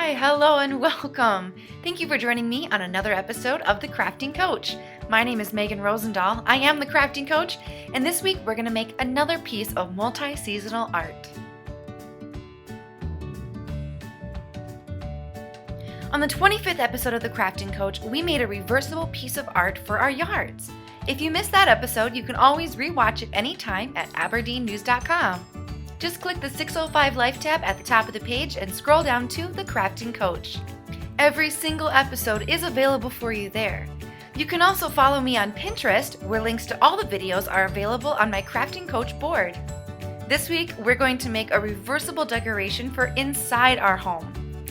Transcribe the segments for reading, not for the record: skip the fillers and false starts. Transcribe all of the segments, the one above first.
Hi, hello, and welcome. Thank you for joining me on another episode of The Crafting Coach. My name is Megan Rosendahl. I am the Crafting Coach, and this week we're going to make another piece of multi-seasonal art. On the 25th episode of The Crafting Coach, we made a reversible piece of art for our yards. If you missed that episode, you can always rewatch it anytime at aberdeennews.com. Just click the 605 Life tab at the top of the page and scroll down to The Crafting Coach. Every single episode is available for you there. You can also follow me on Pinterest, where links to all the videos are available on my Crafting Coach board. This week, we're going to make a reversible decoration for inside our home.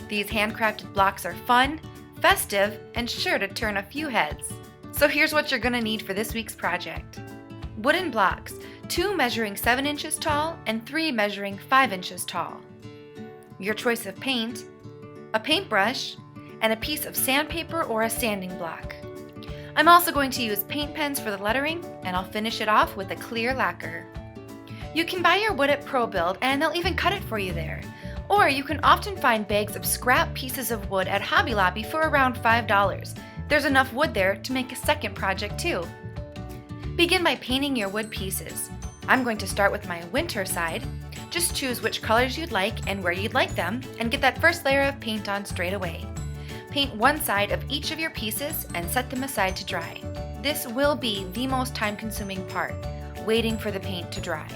These handcrafted blocks are fun, festive, and sure to turn a few heads. So here's what you're going to need for this week's project. Wooden blocks, 2 measuring 7 inches tall and 3 measuring 5 inches tall. Your choice of paint, a paintbrush, and a piece of sandpaper or a sanding block. I'm also going to use paint pens for the lettering, and I'll finish it off with a clear lacquer. You can buy your wood at ProBuild, and they'll even cut it for you there. Or you can often find bags of scrap pieces of wood at Hobby Lobby for around $5. There's enough wood there to make a second project too. Begin by painting your wood pieces. I'm going to start with my winter side. Just choose which colors you'd like and where you'd like them, and get that first layer of paint on straight away. Paint one side of each of your pieces and set them aside to dry. This will be the most time-consuming part, waiting for the paint to dry.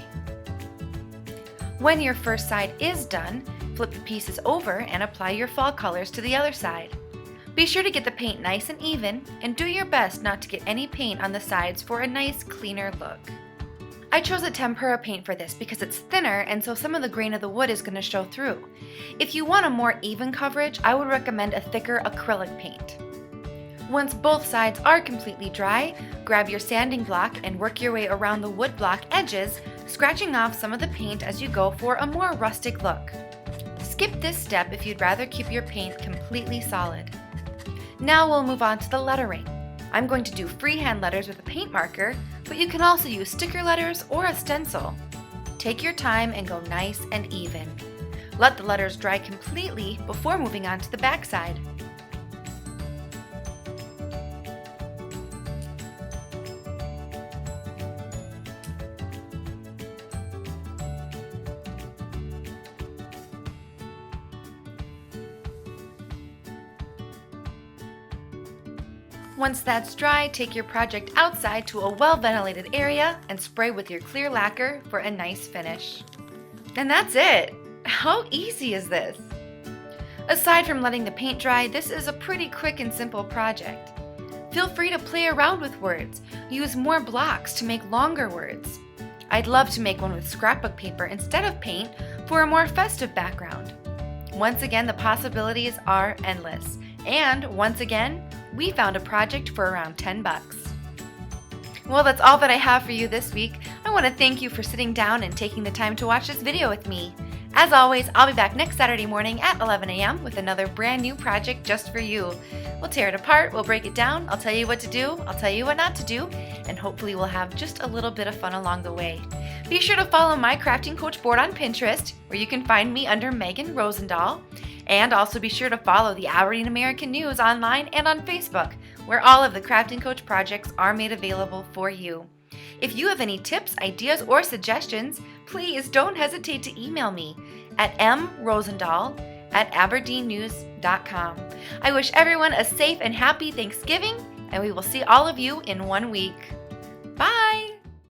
When your first side is done, flip the pieces over and apply your fall colors to the other side. Be sure to get the paint nice and even, and do your best not to get any paint on the sides for a nice, cleaner look. I chose a tempera paint for this because it's thinner, and so some of the grain of the wood is going to show through. If you want a more even coverage, I would recommend a thicker acrylic paint. Once both sides are completely dry, grab your sanding block and work your way around the wood block edges, scratching off some of the paint as you go for a more rustic look. Skip this step if you'd rather keep your paint completely solid. Now we'll move on to the lettering. I'm going to do freehand letters with a paint marker, but you can also use sticker letters or a stencil. Take your time and go nice and even. Let the letters dry completely before moving on to the back side. Once that's dry, take your project outside to a well-ventilated area and spray with your clear lacquer for a nice finish. And that's it! How easy is this? Aside from letting the paint dry, this is a pretty quick and simple project. Feel free to play around with words. Use more blocks to make longer words. I'd love to make one with scrapbook paper instead of paint for a more festive background. Once again, the possibilities are endless. And once again, we found a project for around $10. Well, that's all that I have for you this week. I want to thank you for sitting down and taking the time to watch this video with me. As always, I'll be back next Saturday morning at 11 a.m. with another brand new project just for you. We'll tear it apart, we'll break it down, I'll tell you what to do, I'll tell you what not to do, and hopefully we'll have just a little bit of fun along the way. Be sure to follow my Crafting Coach board on Pinterest, where you can find me under Megan Rosendahl. And also be sure to follow the Aberdeen American News online and on Facebook, where all of the Crafting Coach projects are made available for you. If you have any tips, ideas, or suggestions, please don't hesitate to email me at mrosendahl@aberdeennews.com. I wish everyone a safe and happy Thanksgiving, and we will see all of you in 1 week.